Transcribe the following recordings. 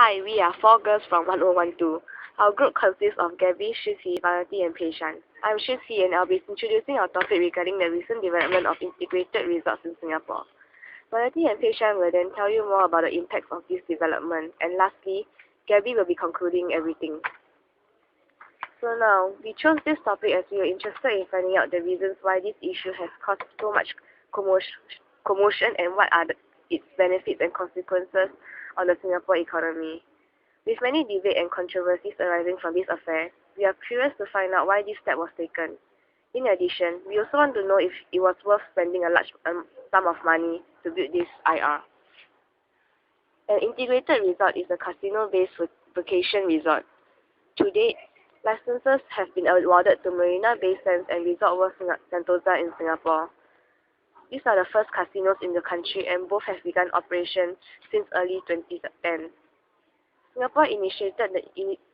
Hi, we are 4girls from 1012. Our group consists of Gabby, Shruti, Vanati, and Patience. I'm Shruti and I'll be introducing our topic regarding the recent development of integrated resorts in Singapore. Vanati and Patience will then tell you more about the impacts of this development. And lastly, Gabby will be concluding everything. So now, we chose this topic as we were interested in finding out the reasons why this issue has caused so much commotion and what are its benefits and consequences on the Singapore economy. With many debate and controversies arising from this affair, we are curious to find out why this step was taken. In addition, we also want to know if it was worth spending a large sum of money to build this IR. An integrated resort is a casino-based vacation resort. To date, licenses have been awarded to Marina Bay Sands and Resort World Sentosa in Singapore. These are the first casinos in the country and both have begun operation since early 2010. Singapore initiated the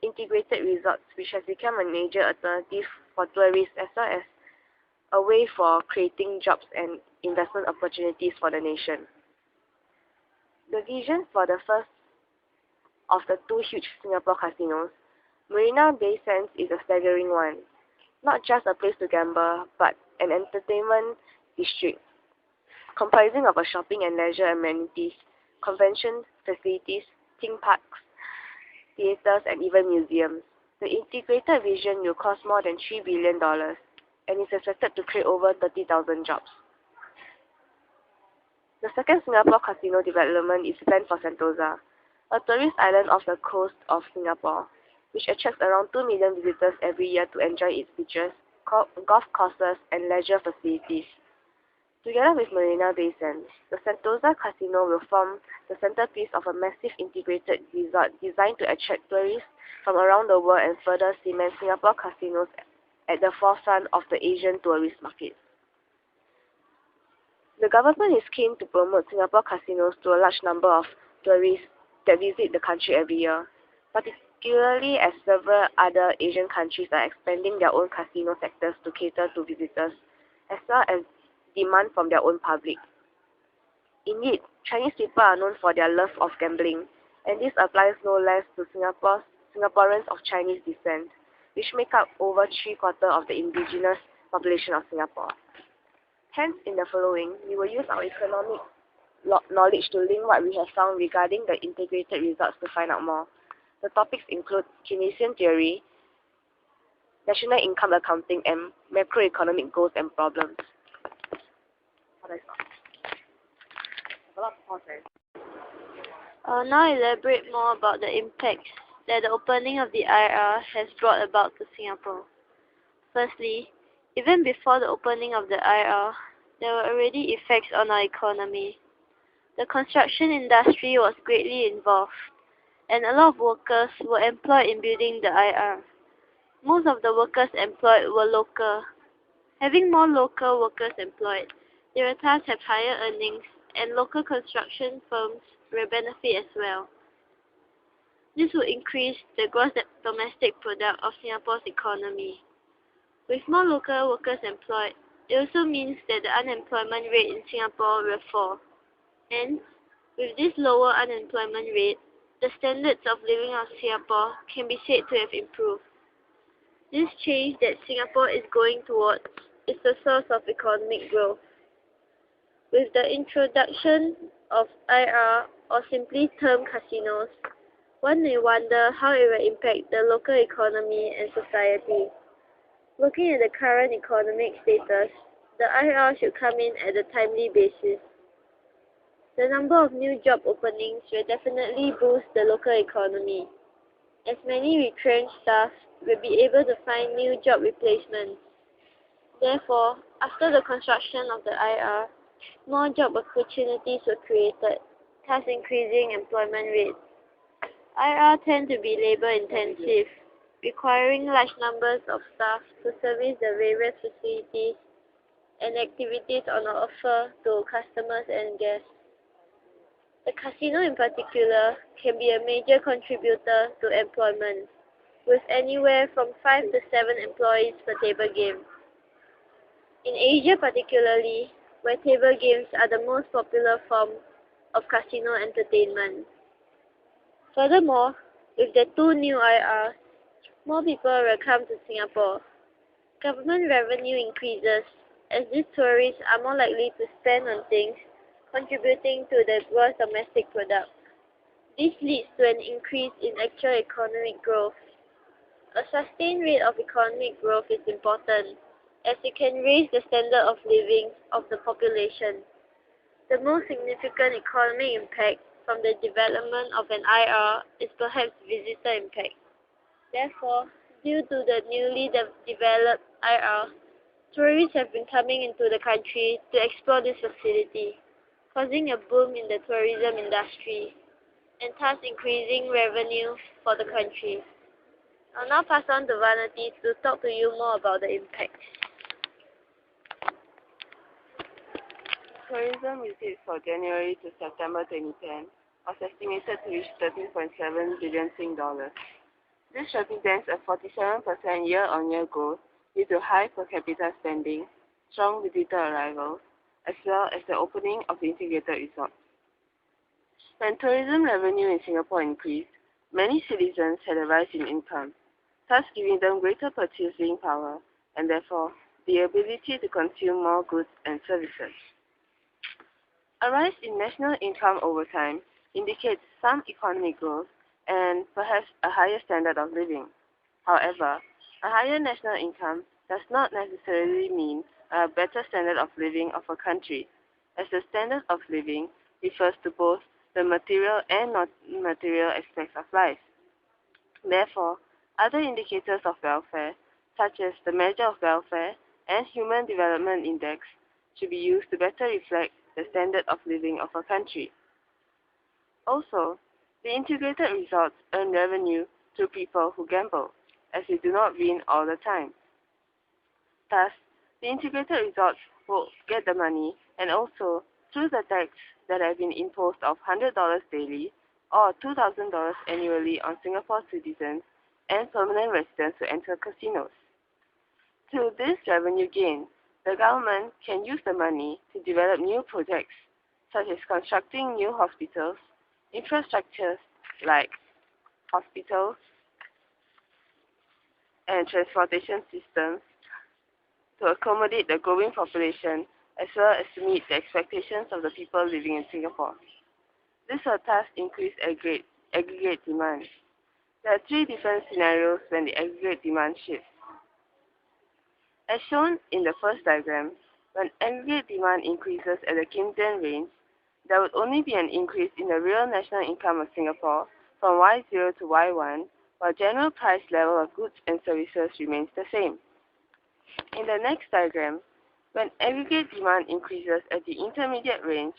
integrated resorts, which has become a major alternative for tourists as well as a way for creating jobs and investment opportunities for the nation. The vision for the first of the two huge Singapore casinos, Marina Bay Sands, is a staggering one. Not just a place to gamble, but an entertainment district comprising of a shopping and leisure amenities, convention facilities, theme parks, theaters, and even museums. The integrated vision will cost more than $3 billion and is expected to create over 30,000 jobs. The second Singapore casino development is planned for Sentosa, a tourist island off the coast of Singapore, which attracts around 2 million visitors every year to enjoy its beaches, golf courses, and leisure facilities. Together with Marina Bay Sands, the Sentosa Casino will form the centerpiece of a massive integrated resort designed to attract tourists from around the world and further cement Singapore casinos at the forefront of the Asian tourist market. The government is keen to promote Singapore casinos to a large number of tourists that visit the country every year, particularly as several other Asian countries are expanding their own casino sectors to cater to visitors, as well as demand from their own public. Indeed, Chinese people are known for their love of gambling, and this applies no less to Singaporeans of Chinese descent, which make up over 3/4 of the indigenous population of Singapore. Hence, in the following, we will use our economic knowledge to link what we have found regarding the integrated results to find out more. The topics include Keynesian theory, national income accounting, and macroeconomic goals and problems. I'll now elaborate more about the impacts that the opening of the IR has brought about to Singapore. Firstly, even before the opening of the IR, there were already effects on our economy. The construction industry was greatly involved, and a lot of workers were employed in building the IR. Most of the workers employed were local. Having more local workers employed, they will thus have higher earnings, and local construction firms will benefit as well. This will increase the gross domestic product of Singapore's economy. With more local workers employed, it also means that the unemployment rate in Singapore will fall. Hence, with this lower unemployment rate, the standards of living of Singapore can be said to have improved. This change that Singapore is going towards is the source of economic growth. With the introduction of IR, or simply termed casinos, one may wonder how it will impact the local economy and society. Looking at the current economic status, the IR should come in at a timely basis. The number of new job openings will definitely boost the local economy, as many retrenched staff will be able to find new job replacements. Therefore, after the construction of the IR, more job opportunities were created, thus increasing employment rates. IR tend to be labor-intensive, requiring large numbers of staff to service the various facilities and activities on offer to customers and guests. The casino in particular can be a major contributor to employment, with anywhere from 5 to 7 employees per table game. In Asia particularly, where table games are the most popular form of casino entertainment, Furthermore, with the two new IRs, more people will come to Singapore. Government revenue increases as these tourists are more likely to spend on things, contributing to the gross domestic product. This leads to an increase in actual economic growth. A sustained rate of economic growth is important, as it can raise the standard of living of the population. The most significant economic impact from the development of an IR is perhaps visitor impact. Therefore, due to the newly developed IR, tourists have been coming into the country to explore this facility, causing a boom in the tourism industry, and thus increasing revenue for the country. I'll now pass on to Vanity to talk to you more about the impact. Tourism receipts for January to September 2010 was estimated to reach 13.7 billion Sing dollars. This represents a 47% year-on-year growth due to high per capita spending, strong visitor arrivals, as well as the opening of the integrated resorts. When tourism revenue in Singapore increased, many citizens had a rise in income, thus giving them greater purchasing power and therefore the ability to consume more goods and services. A rise in national income over time indicates some economic growth and perhaps a higher standard of living. However, a higher national income does not necessarily mean a better standard of living of a country, as the standard of living refers to both the material and non-material aspects of life. Therefore, other indicators of welfare, such as the Measure of Welfare and Human Development Index, should be used to better reflect the standard of living of a country. Also, the integrated resorts earn revenue through people who gamble, as they do not win all the time. Thus, the integrated resorts will get the money and also through the tax that have been imposed of $100 daily or $2,000 annually on Singapore citizens and permanent residents who enter casinos. Through this revenue gain, the government can use the money to develop new projects, such as constructing new hospitals, infrastructures like hospitals and transportation systems to accommodate the growing population as well as to meet the expectations of the people living in Singapore. This will thus increase aggregate demand. There are three different scenarios when the aggregate demand shifts. As shown in the first diagram, when aggregate demand increases at the Keynesian range, there would only be an increase in the real national income of Singapore from Y0 to Y1, while general price level of goods and services remains the same. In the next diagram, when aggregate demand increases at the intermediate range,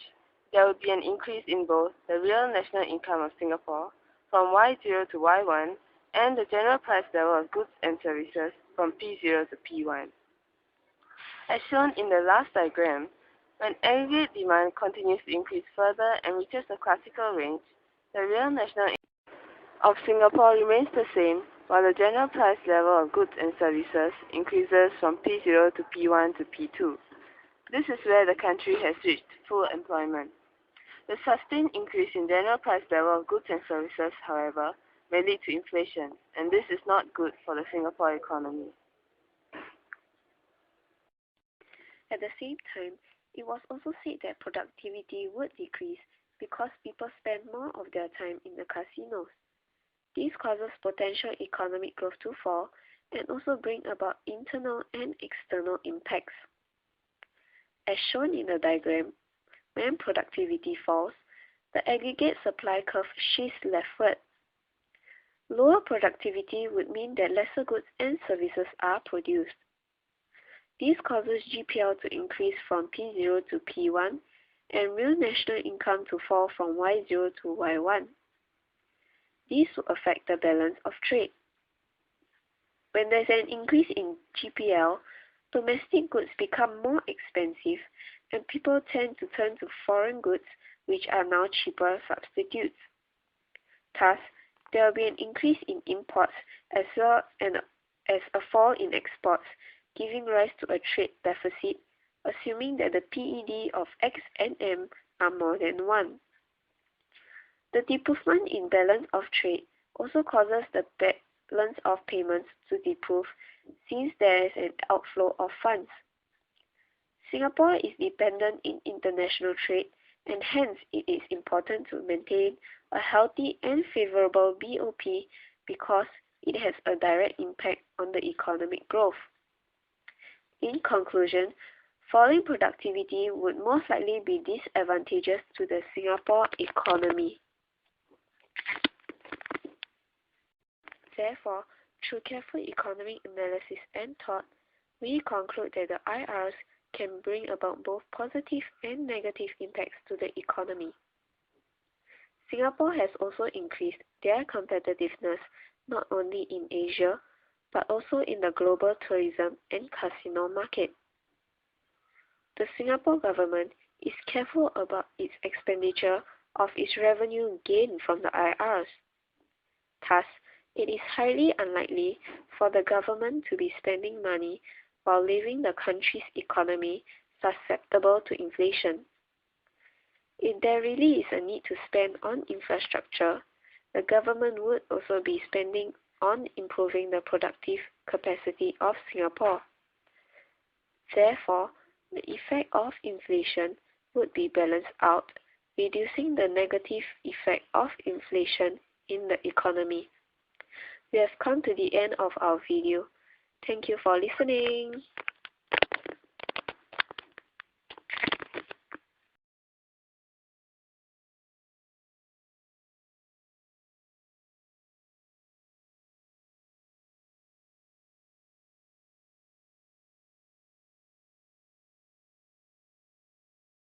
there would be an increase in both the real national income of Singapore from Y0 to Y1 and the general price level of goods and services from P0 to P1. As shown in the last diagram, when aggregate demand continues to increase further and reaches the classical range, the real national income of Singapore remains the same, while the general price level of goods and services increases from P0 to P1 to P2. This is where the country has reached full employment. The sustained increase in general price level of goods and services, however, may lead to inflation, and this is not good for the Singapore economy. At the same time, it was also said that productivity would decrease because people spend more of their time in the casinos. This causes potential economic growth to fall and also bring about internal and external impacts. As shown in the diagram, when productivity falls, the aggregate supply curve shifts leftward. Lower productivity would mean that lesser goods and services are produced. This causes GPL to increase from P0 to P1 and real national income to fall from Y0 to Y1. This will affect the balance of trade. When there's an increase in GPL, domestic goods become more expensive and people tend to turn to foreign goods which are now cheaper substitutes. Thus, there will be an increase in imports as well as a fall in exports, giving rise to a trade deficit, assuming that the PED of X and M are more than 1. The deprivation in balance of trade also causes the balance of payments to deprove since there is an outflow of funds. Singapore is dependent in international trade and hence it is important to maintain a healthy and favorable BOP because it has a direct impact on the economic growth. In conclusion, falling productivity would most likely be disadvantageous to the Singapore economy. Therefore, through careful economic analysis and thought, we conclude that the IRs can bring about both positive and negative impacts to the economy. Singapore has also increased their competitiveness not only in Asia, but also in the global tourism and casino market. The Singapore government is careful about its expenditure of its revenue gained from the IRs. Thus, it is highly unlikely for the government to be spending money while leaving the country's economy susceptible to inflation. If there really is a need to spend on infrastructure, the government would also be spending on improving the productive capacity of Singapore. Therefore, the effect of inflation would be balanced out, reducing the negative effect of inflation in the economy. We have come to the end of our video. Thank you for listening.